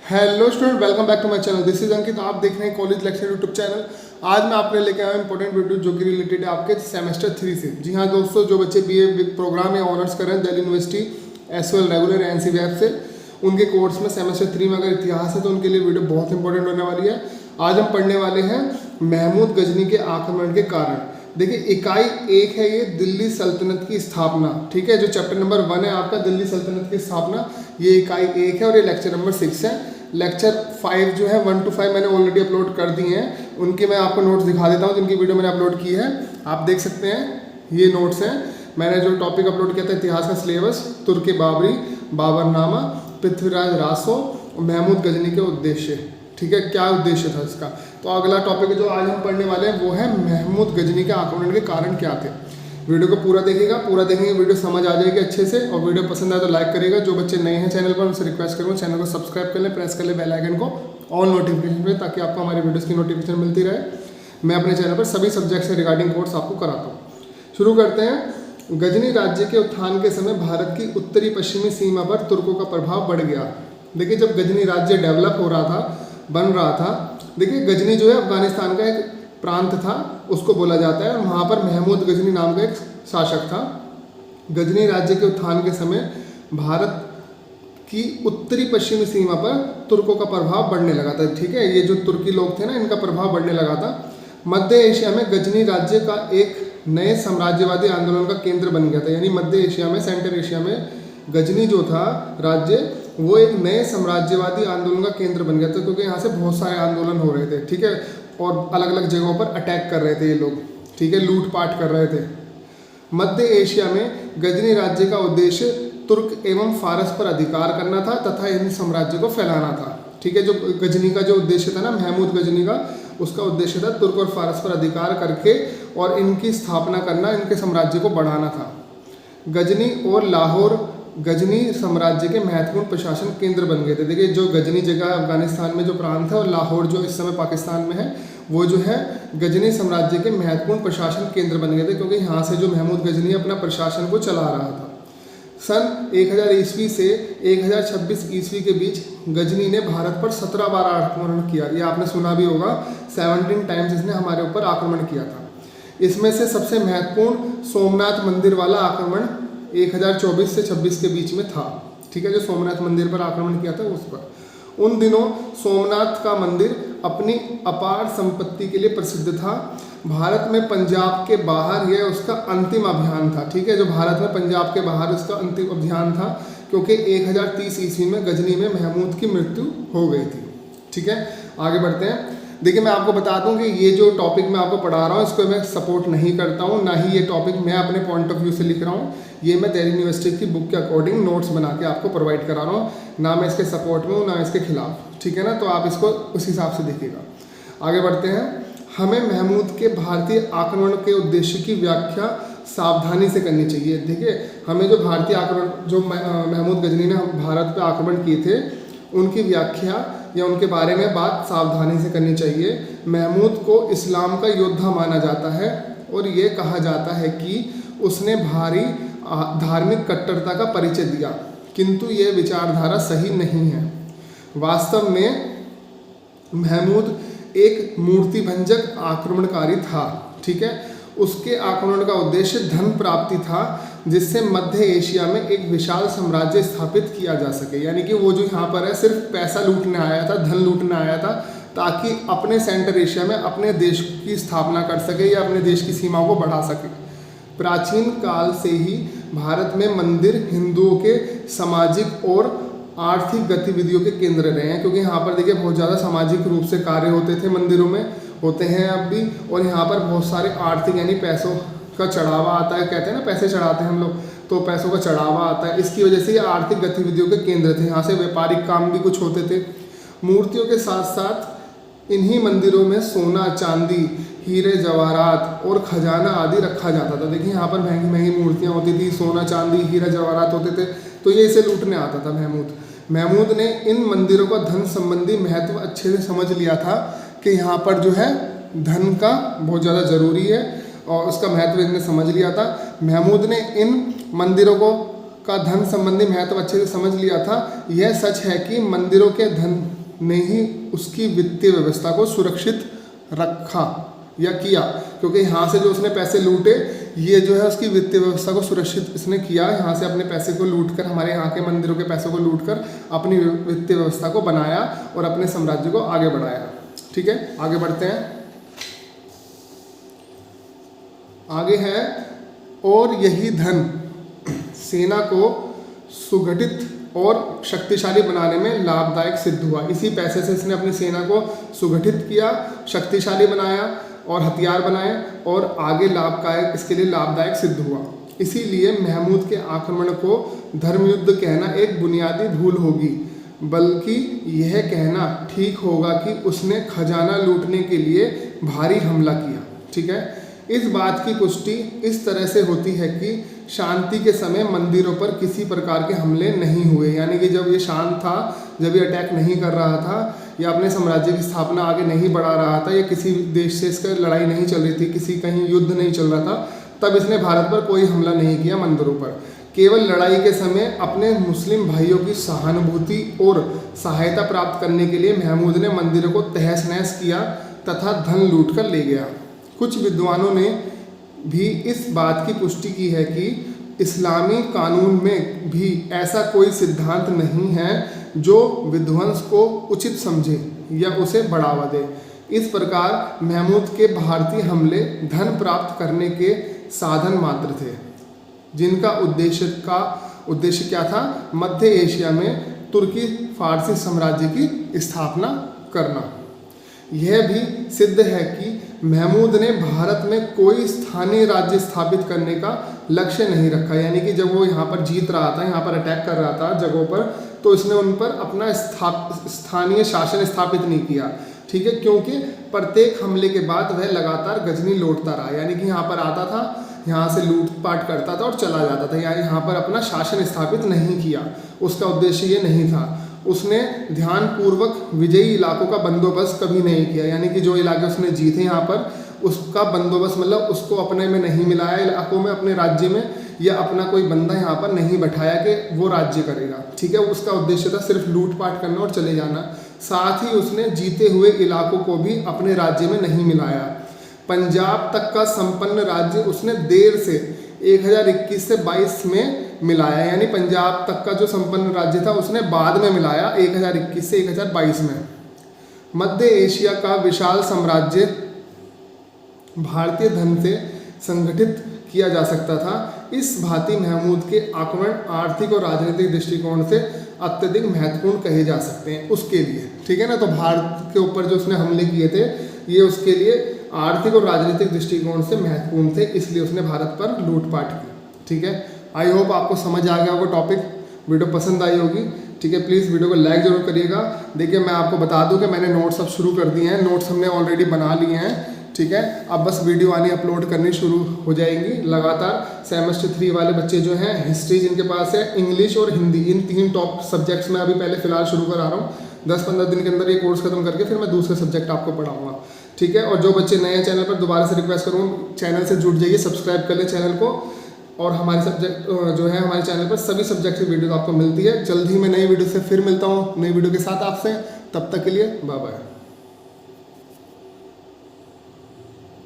Hello student, welcome back to my channel. This is Ankit. आप देख रहे हैं कॉलेज लेक्चर यूट्यूब चैनल। आज मैं आपके लेके आया हूँ इंपॉर्टेंट वीडियो जो कि रिलेटेड है आपके सेमेस्टर 3 से। जी हाँ दोस्तों, जो बच्चे बीए प्रोग्राम या ऑनर्स कर रहे हैं दिल्ली यूनिवर्सिटी एसओएल रेगुलर एनसीवीएफ से, उनके कोर्स में सेमेस्टर 3 में अगर इतिहास है तो उनके लिए वीडियो बहुत इंपॉर्टेंट होने वाली है। आज हम पढ़ने वाले हैं महमूद गजनी के आक्रमण के कारण। देखिए, इकाई 1 है ये दिल्ली सल्तनत की स्थापना। ठीक है, जो चैप्टर नंबर 1 है आपका दिल्ली सल्तनत की स्थापना, ये इकाई 1 है और ये लेक्चर नंबर 6 है। लेक्चर 5 जो है 1 to 5 मैंने ऑलरेडी अपलोड कर दिए हैं। उनके मैं आपको नोट्स दिखा देता हूँ जिनकी वीडियो मैंने अपलोड की है। आप देख सकते हैं, ये नोट्स हैं। मैंने जो टॉपिक अपलोड किया था इतिहास का सिलेबस, तुर्क बाबरी, बाबरनामा, पृथ्वीराज रासो, महमूद गजनी के उद्देश्य। ठीक है, क्या उद्देश्य था इसका। तो अगला टॉपिक जो आज हम पढ़ने वाले हैं वो है महमूद गजनी के आक्रमण के कारण क्या थे। वीडियो को पूरा देखिएगा, पूरा देखेंगे वीडियो समझ आ जाएगी अच्छे से। और वीडियो पसंद आए तो लाइक करिएगा। जो बच्चे नए हैं चैनल पर उनसे रिक्वेस्ट करूँगा चैनल को सब्सक्राइब कर लें, प्रेस कर लें बेल आइकन को ऑल नोटिफिकेशन पे, ताकि आपको हमारी वीडियोस की नोटिफिकेशन मिलती रहे। मैं अपने चैनल पर सभी सब्जेक्ट से रिगार्डिंग कोर्स आपको कराता हूँ। शुरू करते हैं। गजनी राज्य के उत्थान के समय भारत की उत्तरी पश्चिमी सीमा पर तुर्कों का प्रभाव बढ़ गया। देखिए, जब गजनी राज्य डेवलप हो रहा था, बन रहा था, देखिए गजनी जो है अफगानिस्तान का एक प्रांत था, उसको बोला जाता है। वहाँ पर महमूद गजनी नाम का एक शासक था। गजनी राज्य के उत्थान के समय भारत की उत्तरी पश्चिमी सीमा पर तुर्कों का प्रभाव बढ़ने लगा था। ठीक है, ये जो तुर्की लोग थे ना, इनका प्रभाव बढ़ने लगा था। मध्य एशिया में गजनी राज्य का एक नए साम्राज्यवादी आंदोलन का केंद्र बन गया था। यानी मध्य एशिया में, सेंट्रल एशिया में गजनी जो था राज्य, वो एक नए साम्राज्यवादी आंदोलन का केंद्र बन गया था, क्योंकि यहाँ से बहुत सारे आंदोलन हो रहे थे। ठीक है, और अलग अलग जगहों पर अटैक कर रहे थे ये लोग। ठीक है, लूटपाट कर रहे थे। मध्य एशिया में गजनी राज्य का उद्देश्य तुर्क एवं फारस पर अधिकार करना था तथा हिंद साम्राज्य को फैलाना था। ठीक है, जो गजनी का जो उद्देश्य था ना, महमूद गजनी का, उसका उद्देश्य था तुर्क और फारस पर अधिकार करके और इनकी स्थापना करना, इनके साम्राज्य को बढ़ाना था। गजनी और लाहौर गजनी साम्राज्य के महत्वपूर्ण प्रशासन केंद्र बन गए थे। देखिए, जो गजनी जगह अफगानिस्तान में जो प्रांत है, और लाहौर जो इस समय पाकिस्तान में है, वो जो है गजनी साम्राज्य के महत्वपूर्ण प्रशासन केंद्र बन गए थे, क्योंकि यहाँ से जो महमूद गजनी अपना प्रशासन को चला रहा था। सन 1000 ईस्वी से 1026 ईस्वी के बीच गजनी ने भारत पर 17 बार आक्रमण किया। ये आपने सुना भी होगा, 17 टाइम्स इसने हमारे ऊपर आक्रमण किया था। इसमें से सबसे महत्वपूर्ण सोमनाथ मंदिर वाला आक्रमण 1024 से 26 के बीच में था। ठीक है, जो सोमनाथ मंदिर पर आक्रमण किया था उस पर। उन दिनों सोमनाथ का मंदिर अपनी अपार संपत्ति के लिए प्रसिद्ध था। भारत में पंजाब के बाहर यह उसका अंतिम अभियान था। ठीक है, जो भारत में पंजाब के बाहर उसका अंतिम अभियान था, क्योंकि 1030 ईस्वी में गजनी में महमूद की मृत्यु हो गई थी। ठीक है, आगे बढ़ते हैं। देखिए, मैं आपको बता दूं कि ये जो टॉपिक मैं आपको पढ़ा रहा हूँ इसको मैं सपोर्ट नहीं करता हूँ, ना ही ये टॉपिक मैं अपने पॉइंट ऑफ व्यू से लिख रहा हूँ। ये मैं दिल्ली यूनिवर्सिटी की बुक के अकॉर्डिंग नोट्स बना के आपको प्रोवाइड करा रहा हूँ, ना मैं इसके सपोर्ट में हूँ ना इसके खिलाफ। ठीक है ना, तो आप इसको उस हिसाब से देखिएगा। आगे बढ़ते हैं। हमें महमूद के भारतीय आक्रमण के उद्देश्य की व्याख्या सावधानी से करनी चाहिए। देखिए, हमें जो भारतीय आक्रमण, जो महमूद गजनी ने भारत पर आक्रमण किए थे, उनकी व्याख्या या उनके बारे में बात सावधानी से करनी चाहिए। महमूद को इस्लाम का योद्धा माना जाता है और ये कहा जाता है कि उसने भारी धार्मिक कट्टरता का परिचय दिया, किंतु यह विचारधारा सही नहीं है। वास्तव में महमूद एक मूर्तिभंजक आक्रमणकारी था। ठीक है, उसके आक्रमण का उद्देश्य धन प्राप्ति था, जिससे मध्य एशिया में एक विशाल साम्राज्य स्थापित किया जा सके। यानी कि वो जो यहाँ पर है सिर्फ पैसा लूटने आया था, धन लूटने आया था, ताकि अपने सेंट्रल एशिया में अपने देश की स्थापना कर सके या अपने देश की सीमाओं को बढ़ा सके। प्राचीन काल से ही भारत में मंदिर हिंदुओं के सामाजिक और आर्थिक गतिविधियों के केंद्र रहे हैं, क्योंकि यहाँ पर देखिए बहुत ज़्यादा सामाजिक रूप से कार्य होते थे, मंदिरों में होते हैं अब भी। और यहाँ पर बहुत सारे आर्थिक, यानी पैसों का चढ़ावा आता है, कहते हैं ना पैसे चढ़ाते हैं हम लोग, तो पैसों का चढ़ावा आता है। इसकी वजह से ये आर्थिक गतिविधियों के केंद्र थे। यहाँ से व्यापारिक काम भी कुछ होते थे। मूर्तियों के साथ साथ इन्हीं मंदिरों में सोना, चांदी, हीरे जवाहरात और खजाना आदि रखा जाता था। देखिए, यहाँ पर महंगी महंगी मूर्तियाँ होती थी, सोना, चांदी, हीरा जवाहरात होते थे, तो ये इसे लूटने आता था महमूद ने इन मंदिरों का धन संबंधी महत्व अच्छे से समझ लिया था कि यहाँ पर जो है धन का बहुत ज़्यादा ज़रूरी है, और उसका महत्व इन्होंने समझ लिया था। महमूद ने इन मंदिरों को का धन संबंधी महत्व अच्छे से समझ लिया था। यह सच है कि मंदिरों के धन ने ही उसकी वित्तीय व्यवस्था को सुरक्षित रखा या किया, क्योंकि यहाँ से जो उसने पैसे लूटे, ये जो है उसकी वित्तीय व्यवस्था को सुरक्षित इसने किया। यहाँ से अपने पैसे को लूटकर, हमारे यहाँ के मंदिरों के पैसों को लूटकर अपनी वित्तीय व्यवस्था को बनाया और अपने साम्राज्य को आगे बढ़ाया। ठीक है, आगे बढ़ते हैं। आगे है, और यही धन सेना को सुगठित और शक्तिशाली बनाने में लाभदायक सिद्ध हुआ। इसी पैसे से इसने अपनी सेना को सुगठित किया, शक्तिशाली बनाया और हथियार बनाए और आगे लाभदायक, इसके लिए लाभदायक सिद्ध हुआ। इसीलिए महमूद के आक्रमण को धर्मयुद्ध कहना एक बुनियादी भूल होगी, बल्कि यह कहना ठीक होगा कि उसने खजाना लूटने के लिए भारी हमला किया। ठीक है, इस बात की पुष्टि इस तरह से होती है कि शांति के समय मंदिरों पर किसी प्रकार के हमले नहीं हुए, यानी कि जब ये शांत था, जब ये अटैक नहीं कर रहा था या अपने साम्राज्य की स्थापना आगे नहीं बढ़ा रहा था या किसी देश से इसका लड़ाई नहीं चल रही थी, किसी कहीं युद्ध नहीं चल रहा था, तब इसने भारत पर कोई हमला नहीं किया मंदिरों पर। केवल लड़ाई के समय अपने मुस्लिम भाइयों की सहानुभूति और सहायता प्राप्त करने के लिए महमूद ने मंदिरों को तहस नहस किया तथा धन लूट कर ले गया। कुछ विद्वानों ने भी इस बात की पुष्टि की है कि इस्लामी कानून में भी ऐसा कोई सिद्धांत नहीं है जो विध्वंस को उचित समझे या उसे बढ़ावा दे। इस प्रकार महमूद के भारतीय हमले धन प्राप्त करने के साधन मात्र थे, जिनका उद्देश्य क्या था? मध्य एशिया में तुर्की फारसी साम्राज्य की स्थापना करना। यह भी सिद्ध है कि महमूद ने भारत में कोई स्थानीय राज्य स्थापित करने का लक्ष्य नहीं रखा, यानी कि जब वो यहाँ पर जीत रहा था, यहाँ पर अटैक कर रहा था जगहों पर, तो इसने उन पर अपना स्थानीय शासन स्थापित नहीं किया। ठीक है, क्योंकि प्रत्येक हमले के बाद वह लगातार गजनी लौटता रहा, यानी कि यहाँ पर आता था, यहाँ से लूटपाट करता था और चला जाता था, यानी यहाँ पर अपना शासन स्थापित नहीं किया। उसका उद्देश्य ये नहीं था। उसने ध्यानपूर्वक विजयी इलाकों का बंदोबस्त कभी नहीं किया, यानी कि जो इलाके उसने जीते यहाँ पर, उसका बंदोबस्त मतलब उसको अपने में नहीं मिलाया इलाकों में, अपने राज्य में, या अपना कोई बंदा यहाँ पर नहीं बैठाया कि वो राज्य करेगा। ठीक है, उसका उद्देश्य था सिर्फ लूटपाट करना और चले जाना। साथ ही उसने जीते हुए इलाकों को भी अपने राज्य में नहीं मिलाया। पंजाब तक का संपन्न राज्य उसने देर से 1021 से 22 में मिलाया, यानी पंजाब तक का जो संपन्न राज्य था उसने बाद में मिलाया 1021 से 1022 में। मध्य एशिया का विशाल साम्राज्य भारतीय धन से संगठित किया जा सकता था। इस भांति महमूद के आक्रमण आर्थिक और राजनीतिक दृष्टिकोण से अत्यधिक महत्वपूर्ण कहे जा सकते हैं उसके लिए। ठीक है ना, तो भारत के ऊपर जो उसने हमले किए थे ये उसके लिए आर्थिक और राजनीतिक दृष्टिकोण से महत्वपूर्ण थे, इसलिए उसने भारत पर लूटपाट की। ठीक है, आई होप आपको समझ आ गया होगा टॉपिक, वीडियो पसंद आई होगी। ठीक है, प्लीज़ वीडियो को लाइक जरूर करिएगा। देखिए, मैं आपको बता दूं कि मैंने नोट्स अब शुरू कर दिए हैं, नोट्स हमने ऑलरेडी बना लिए हैं। ठीक है, अब बस वीडियो आनी अपलोड करनी शुरू हो जाएंगी लगातार। सेमेस्टर 3 वाले बच्चे जो हैं, हिस्ट्री जिनके पास है, इंग्लिश और हिंदी, इन 3 टॉप सब्जेक्ट्स में अभी पहले फिलहाल शुरू करा रहा हूँ। 10-15 दिन के अंदर ये कोर्स खत्म करके फिर मैं दूसरे सब्जेक्ट आपको पढ़ाऊँगा। ठीक है, और जो बच्चे नए हैं चैनल पर, दोबारा से रिक्वेस्ट करूँ, चैनल से जुड़ जाइए, सब्सक्राइब कर लें चैनल को। और हमारे सब्जेक्ट जो है, हमारे चैनल पर सभी सब्जेक्ट की वीडियो आपको मिलती है। जल्द ही मैं नई वीडियो से फिर मिलता हूँ, नई वीडियो के साथ आपसे। तब तक के लिए बाय बाय।